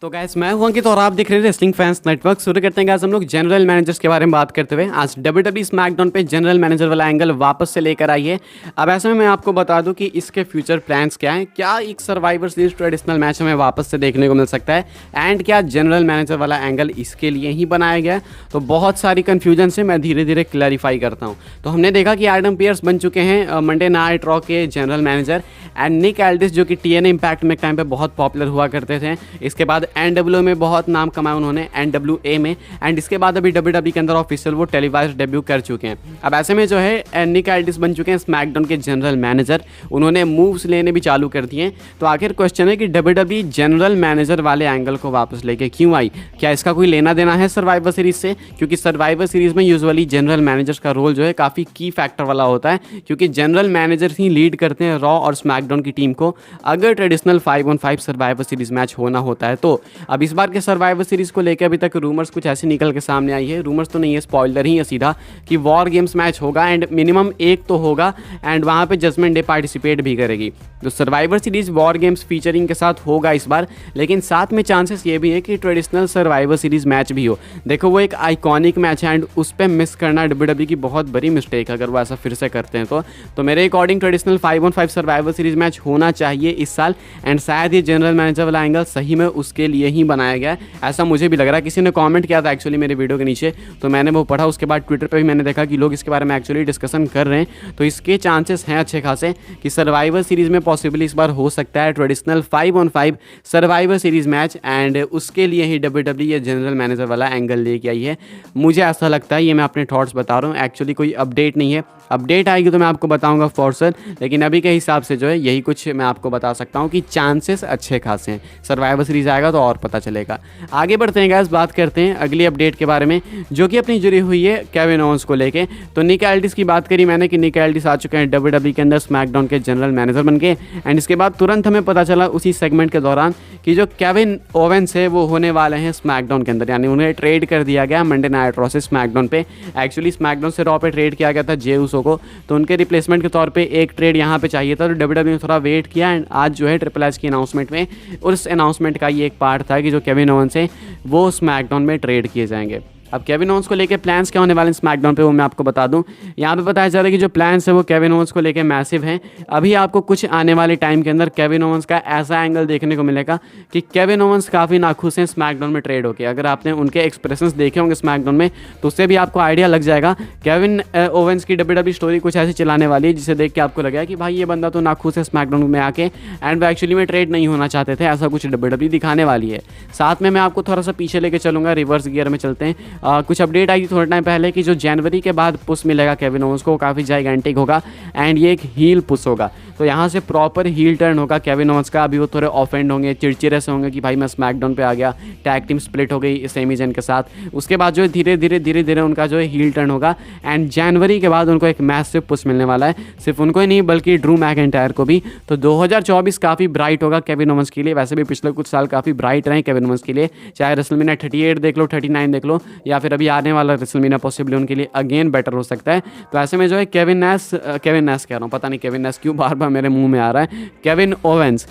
तो गाइस मैं हूं अंकित और आप देख रहे हैं रेसलिंग फैंस नेटवर्क। शुरू करते हैं गाइस हम लोग जनरल मैनेजर्स के बारे में बात करते हुए। आज WWE स्मैकडाउन पे जनरल मैनेजर वाला एंगल वापस से लेकर आई है। अब ऐसे में मैं आपको बता दूं कि इसके फ्यूचर प्लान्स क्या हैं, क्या एक सर्वाइवर सीरीज ट्रेडिशनल मैच हमें वापस से देखने को मिल सकता है एंड क्या जनरल मैनेजर वाला एंगल इसके लिए ही बनाया गया है। तो बहुत सारी कन्फ्यूजन से मैं धीरे धीरे क्लैरिफाई करता हूँ। तो हमने देखा कि एडम पियर्स बन चुके हैं मंडे नाइट रॉ के general manager and Nick Aldis जो कि TNA इम्पैक्ट में टाइम पे बहुत पॉपुलर हुआ करते थे। इसके बाद NWO में बहुत नाम कमाया उन्होंने, NWA में, एंड इसके बाद अभी WWE के अंदर ऑफिशियल वो टेलीवाइज डेब्यू कर चुके हैं। अब ऐसे में जो है निक एल्डिस बन चुके हैं स्मैकडाउन के जनरल मैनेजर। उन्होंने मूव्स लेने भी चालू कर दिए। तो आखिर क्वेश्चन है कि WWE जनरल मैनेजर वाले एंगल को वापस लेके क्यों आई? क्या इसका कोई लेना देना है सर्वाइवर सीरीज से? क्योंकि सर्वाइवर सीरीज में यूजुअली जनरल मैनेजर्स का रोल जो है काफ़ी की फैक्टर वाला होता है, क्योंकि जनरल मैनेजर्स ही लीड करते हैं रॉ और स्मैकडाउन की टीम को अगर traditional 5-on-5 survivor series match होना होता है। तो अब इस बार के सर्वाइवर सीरीज को लेकर अभी तक रूमर्स कुछ ऐसे निकल के सामने आई है, रूमर्स तो नहीं है, स्पॉइलर ही है सीधा, कि वॉर गेम्स मैच होगा एंड मिनिमम एक तो होगा एंड वहाँ पे जजमेंट डे पार्टिसिपेट भी करेगी। तो survivor series war games featuring के साथ होगा इस बार, लेकिन साथ में चांसेस ये भी है कि ट्रेडिशनल सर्वाइवर सीरीज मैच भी हो। देखो वो एक आइकॉनिक मैच है एंड उस पर मिस करना WWE की बहुत बड़ी मिस्टेक है अगर वो ऐसा फिर से करते हैं। तो मेरे according traditional 5-on-5 survivor series match होना चाहिए इस साल एंड शायद ये जनरल मैनेजर वाला एंगल सही में उसके लिए ही बनाया गया है, ऐसा मुझे भी लग रहा है। किसी ने कमेंट किया था एक्चुअली मेरे वीडियो के नीचे, तो मैंने वो पढ़ा। उसके बाद ट्विटर पे भी मैंने देखा कि लोग इसके बारे में एक्चुअली डिस्कशन कर रहे हैं। तो इसके चांसेस हैं अच्छे खासे कि सर्वाइवर सीरीज में पॉसिबली इस बार हो सकता है traditional 5-on-5 survivor series match and उसके लिए ही WWE ये जनरल मैनेजर वाला एंगल लेके आई है। मुझे ऐसा लगता है, ये मैं अपने थॉट्स बता रहा हूँ, एक्चुअली कोई अपडेट नहीं है। अपडेट आएगी तो मैं आपको बताऊंगा फॉर सर, लेकिन अभी के हिसाब से जो है यही कुछ मैं आपको बता सकता हूँ कि चांसेस अच्छे खासे हैं। सर्वाइवर सीरीज आएगा तो और पता चलेगा। आगे बढ़ते हैं गाइस, बात करते हैं अगली अपडेट के बारे में जो कि अपनी जुड़ी हुई है केविन ओवेंस को लेके। तो निक एल्डिस की बात करी मैंने कि निक एल्डिस आ चुके हैं WWE के अंदर स्मैकडाउन के जनरल मैनेजर बन के एंड इसके बाद तुरंत हमें पता चला उसी सेगमेंट के दौरान कि जो केविन ओवेंस है वो होने वाले हैं स्मैकडाउन के अंदर, यानी उन्हें ट्रेड कर दिया गया मंडे नाइट रॉ से स्मैकडाउन पे। एक्चुअली स्मैकडाउन से रॉ पे ट्रेड किया गया था जे उसो को, तो उनके रिप्लेसमेंट के तौर पे एक ट्रेड यहाँ पे चाहिए था। तो WWE ने थोड़ा वेट किया एंड आज जो है ट्रिपल एच की अनाउंसमेंट में उस अनाउंसमेंट का ये एक पार्ट था कि जो केविन ओवेंस है वो स्मैकडाउन में ट्रेड किए जाएंगे। अब केविन ओवेंस को लेके प्लान्स क्या होने वाले हैं स्मैकडाउन पे वो मैं आपको बता दूं। यहाँ पे बताया जा रहा है कि जो प्लान्स है वो केविन ओवेंस को लेके मैसिव हैं। अभी आपको कुछ आने वाले टाइम के अंदर केविन ओवेंस का ऐसा एंगल देखने को मिलेगा कि केविन ओवेंस काफ़ी नाखुश हैं स्मैकडाउन में ट्रेड होकर। अगर आपने उनके एक्सप्रेशंस देखे होंगे स्मैकडाउन में तो उससे भी आपको आइडिया लग जाएगा। केविन ओवेंस की WWE स्टोरी कुछ ऐसी चलाने वाली है जिसे देख के आपको लगेगा कि भाई ये बंदा तो नाखुश है स्मैकडाउन में आके एंड वो एक्चुअली में ट्रेड नहीं होना चाहते थे, ऐसा कुछ WWE दिखाने वाली है। साथ में मैं आपको थोड़ा सा पीछे लेके चलूँगा, रिवर्स गियर में चलते हैं। कुछ अपडेट आई थी थोड़ा टाइम पहले कि जो जनवरी के बाद पुश मिलेगा केविन ओवेंस को काफ़ी जाइगेंटिक होगा एंड ये एक हील पुश होगा। तो यहाँ से प्रॉपर हील टर्न होगा केविन ओवेंस का। अभी वो थोड़े ऑफेंड होंगे, चिड़चिड़े से होंगे कि भाई मैं स्मैकडाउन पे आ गया, टैग टीम स्प्लिट हो गई सेमी जन के साथ। उसके बाद जो है धीरे धीरे उनका जो है हील टर्न होगा एंड जनवरी के बाद उनको एक मैसिव पुश मिलने वाला है, सिर्फ उनको ही नहीं बल्कि ड्रू मैकइंटायर को भी। तो 2024 काफ़ी ब्राइट होगा केविन ओवेंस के लिए। वैसे भी पिछले कुछ साल काफ़ी ब्राइट रहे केविन ओवेंस के लिए, चाहे रेसलमेनिया 38 देख लो, 39 देख लो, या फिर अभी आने वाला रेसलमेनिया पॉसिबली उनके लिए अगेन बेटर हो सकता है। तो ऐसे में जो है केविन नैश कह रहा हूँ, पता नहीं केविन नैश क्यों बार बार मेरे मुंह में आ रहा है, केविन ओवेंस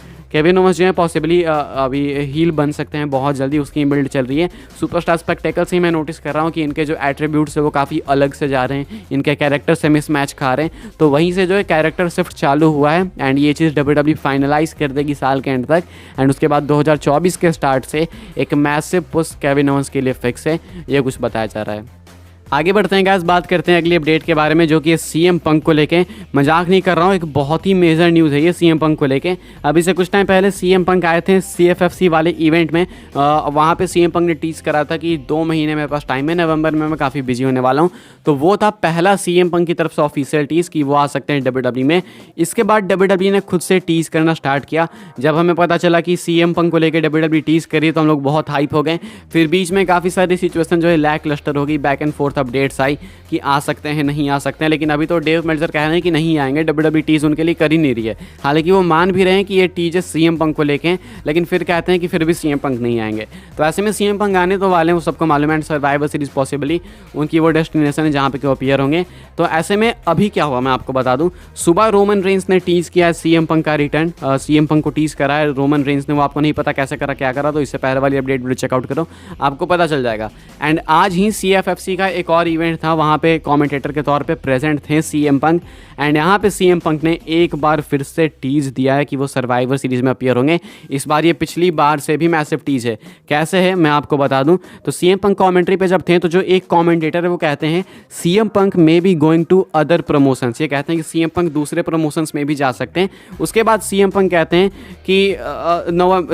जो है पॉसिबली अभी हील बन सकते हैं बहुत जल्दी, उसकी बिल्ड चल रही है। सुपरस्टार स्पेक्टेकल से ही मैं नोटिस कर रहा हूँ कि इनके जो एट्रीब्यूट्स है वो काफ़ी अलग से जा रहे हैं, इनके कैरेक्टर से मिस मैच खा रहे हैं। तो वहीं से जो है कैरेक्टर शिफ्ट चालू हुआ है एंड ये चीज़ WWE फाइनलाइज कर देगी साल के एंड तक एंड उसके बाद 2024 के स्टार्ट से एक मैसिव पुश केविन ओवेंस के लिए फिक्स है, ये कुछ बताया जा रहा है। आगे बढ़ते हैं गाइस, बात करते हैं अगली अपडेट के बारे में जो कि CM पंक को लेके। मजाक नहीं कर रहा हूँ, एक बहुत ही मेजर न्यूज़ है ये CM पंक को लेके। अभी से कुछ टाइम पहले CM पंक आए थे CFFC वाले इवेंट में। वहाँ पे CM पंक ने टीज करा था कि 2 महीने मेरे पास टाइम है, नवंबर में मैं काफ़ी बिजी होने वाला हूँ। तो वो था पहला CM पंक की तरफ से ऑफिशियल टीज कि वो आ सकते हैं WWE में। इसके बाद WWE ने खुद से टीज करना स्टार्ट किया। जब हमें पता चला कि CM पंक को लेकर WWE टीज करी तो हम लोग बहुत हाइप हो गए। फिर बीच में काफ़ी सारी सिचुएशन जो है लैक लस्टर हो गई, back and forth forth updates आई कि आ सकते हैं, नहीं आ सकते हैं, लेकिन अभी तो डेव मेल्जर कह रहे हैं कि नहीं आएंगे, WWE टीज उनके लिए कर ही नहीं रही है। हालांकि वो मान भी रहे हैं कि ये टीज CM पंक को लेके हैं, लेकिन फिर कहते हैं कि फिर भी CM पंक नहीं आएंगे। तो ऐसे में CM पंक आने तो वाले हैं, वो सबको मालूम है। सर्वाइवर सीरीज पॉसिबली उनकी वो डेस्टिनेशन है जहाँ पे वो अपीयर होंगे। तो ऐसे में अभी क्या हुआ मैं आपको बता दूँ, सुबह रोमन रेंस ने टीज किया है CM पंक का रिटर्न। CM पंक को टीज करा है रोमन रेंस ने, वो आपको नहीं पता कैसे करा, क्या करा, तो इससे पहले वाली अपडेट वीडियो चेकआउट करो, आपको पता चल जाएगा। एंड आज ही CFFC का एक और इवेंट था, वहाँ पे कमेंटेटर के तौर पे प्रेजेंट थे CM पंक। एंड यहाँ पे CM पंक ने एक बार फिर से टीज दिया है कि वो सर्वाइवर सीरीज में अपीयर होंगे। इस बार ये पिछली बार से भी मैसिव टीज है। कैसे है मैं आपको बता दूं, तो CM पंक कमेंट्री पे जब थे तो जो एक कमेंटेटर है वो कहते हैं CM Punk may be going to other promotions, ये कहते हैं कि CM पंक दूसरे प्रमोशंस में भी जा सकते हैं। उसके बाद CM पंक कहते हैं कि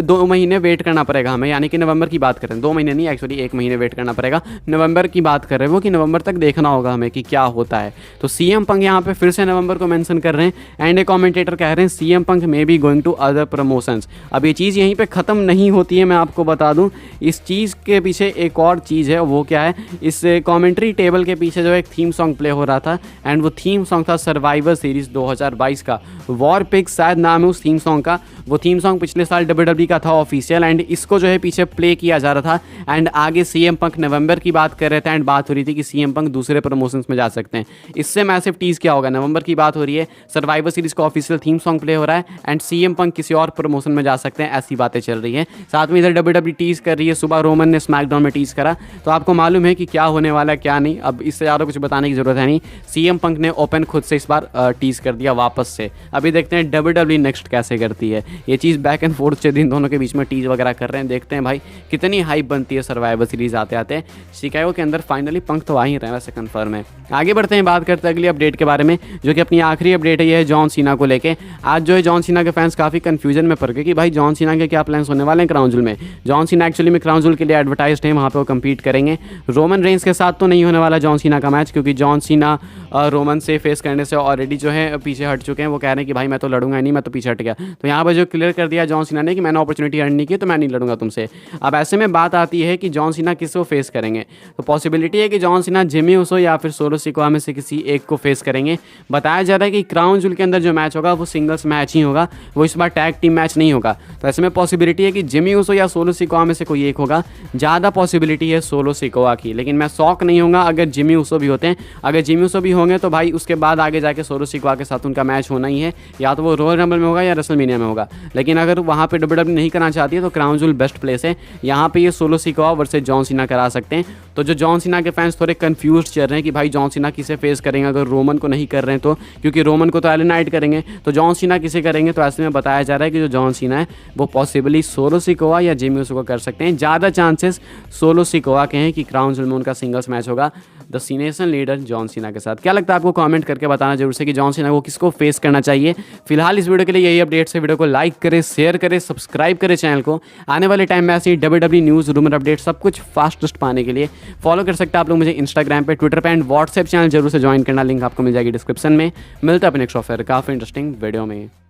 2 महीने वेट करना पड़ेगा हमें, यानी कि नवंबर की बात करें, 2 महीने नहीं एक्चुअली 1 महीने वेट करना पड़ेगा, नवंबर की बात कर रहे हैं वो, कि नवंबर तक देखना होगा हमें कि क्या होता है। तो CM पंक यहाँ पे फिर से नवंबर को मेंशन कर रहे हैं। एंड ए कमेंटेटर कह रहे हैं CM Punk may be going to other promotions. अब ये चीज़ यहीं पे ख़त्म नहीं होती है, मैं आपको बता दूं इस चीज़ के पीछे एक और चीज़ है। वो क्या है, इस कमेंट्री टेबल के पीछे जो एक थीम सॉन्ग प्ले हो रहा था, एंड वो थीम सॉन्ग था सर्वाइवर सीरीज 2022 का, वॉर पिग्स शायद नाम है उस थीम सॉन्ग का। वो थीम सॉन्ग पिछले साल WWE का था ऑफिशियल, एंड इसको जो है पीछे प्ले किया जा रहा था। एंड आगे CM पंक नवंबर की बात कर रहे थे, एंड बात हो रही थी कि CM पंक दूसरे प्रमोशंस में जा सकते हैं। इससे मैसिव टीज क्या होगा, नवंबर की बात हो रही है, सर्वाइवर सीरीज का ऑफिशियल थीम सॉन्ग प्ले हो रहा है, एंड CM पंक किसी और प्रमोशन में जा सकते हैं, ऐसी बातें चल रही है। साथ में इधर WWE टीज कर रही है, सुबह रोमन ने स्मैकडाउन में टीज करा, तो आपको मालूम है कि क्या होने वाला है क्या नहीं। अब इससे ज़्यादा कुछ बताने की जरूरत है नहीं। CM पंक ने ओपन खुद से इस बार टीज कर दिया वापस से। अभी देखते हैं WWE नेक्स्ट कैसे करती है। ये चीज़ बैक एंड फोर्थ से दिन दोनों के बीच में टीज वगैरह कर रहे हैं, देखते हैं भाई कितनी हाइप बनती है सर्वाइवर सीरीज आते आते। शिकागो के अंदर फाइनली पंक तो आ ही रहे हैं, वैसे कंफर्म है। आगे बढ़ते हैं, बात करते हैं अगली अपडेट के बारे में, जो कि अपनी आखिरी अपडेट है, ये है जॉन सीना को लेके। आज जो है जॉन सीना के फैंस काफ़ी कंफ्यूजन में पड़ गए कि भाई जॉन सीना के क्या प्लान्स होने वाले हैं क्राउन जूल में। जॉन सीना एक्चुअली में क्राउन जूल के लिए एडवर्टाइज हैं, वहाँ पे वो कम्पीट करेंगे। रोमन रेंस के साथ तो नहीं होने वाला जॉन सीना का मैच, क्योंकि जॉन सीना रोमन से फेस करने से ऑलरेडी जो है पीछे हट चुके हैं। वो कह रहे हैं कि भाई मैं तो लड़ूंगा नहीं, मैं तो पीछे हट गया। तो यहाँ पर जो क्लियर कर दिया जॉन सीना ने कि मैंने अपॉर्चुनिटी अर्न नहीं की, तो मैं नहीं लड़ूंगा तुमसे। अब ऐसे में बात आती है कि जॉन सीना किसको फेस करेंगे, तो पॉसिबिलिटी है कि जॉन सीना जिमी उसो या फिर सोलो सिकोआ में से किसी एक को फेस करेंगे। बताया जा रहा है कि क्राउन जूल के अंदर जो मैच होगा वो सिंगल्स मैच ही होगा, वो इस बार टैग टीम मैच नहीं होगा। तो ऐसे में पॉसिबिलिटी है कि जिमी उसो या सोलो सिकोआ में से कोई एक होगा। ज़्यादा पॉसिबिलिटी है सोलो सिकोआ की, लेकिन मैं शॉक नहीं होगा अगर जिमी उसो भी होते हैं। अगर जिमी उसो भी होंगे तो भाई उसके बाद आगे जाके सोलो सिकोआ के साथ उनका मैच होना ही है, या तो वो रॉयल रंबल में होगा या रेसलमेनिया में होगा। लेकिन अगर वहाँ पे WWE नहीं करना चाहती है तो क्राउन जूल बेस्ट प्लेस है, यहाँ पे ये solo Sikoa versus John Cena करा सकते हैं। तो जो जॉन सीना के फैंस थोड़े कंफ्यूज चल रहे हैं कि भाई जॉन सीना किसे फेस करेंगे अगर रोमन को नहीं कर रहे हैं तो, क्योंकि रोमन को तो एलन नाइट करेंगे, तो जॉन सीना किसे करेंगे। तो ऐसे में बताया जा रहा है कि जो जॉन सीना है वो पॉसिबली सोलो सिकोआ या जिमी उसो को कर सकते हैं। ज़्यादा चांसेस सोलो सिकोआ के हैं कि क्राउन जूल में उनका सिंगल्स मैच होगा द सीनेशन लीडर जॉन सीना के साथ। क्या लगता है आपको, कमेंट करके बताना जरूर से कि जॉन सीना को किसको फेस करना चाहिए। फिलहाल इस वीडियो के लिए यही अपडेट्स है, वीडियो को लाइक करें, शेयर करें, सब्सक्राइब करें चैनल को। आने वाले टाइम में ऐसी WWE न्यूज़, रूमर अपडेट सब कुछ फास्टेस्ट पाने के लिए फॉलो कर सकते हैं आप लोग मुझे इंस्टाग्राम पे, ट्विटर पे एंड व्हाट्सएप चैनल जरूर से ज्वाइन करना, लिंक आपको मिल जाएगी डिस्क्रिप्शन में। मिलता है अपने नेक्स्ट ऑफर काफ़ी इंटरेस्टिंग वीडियो में।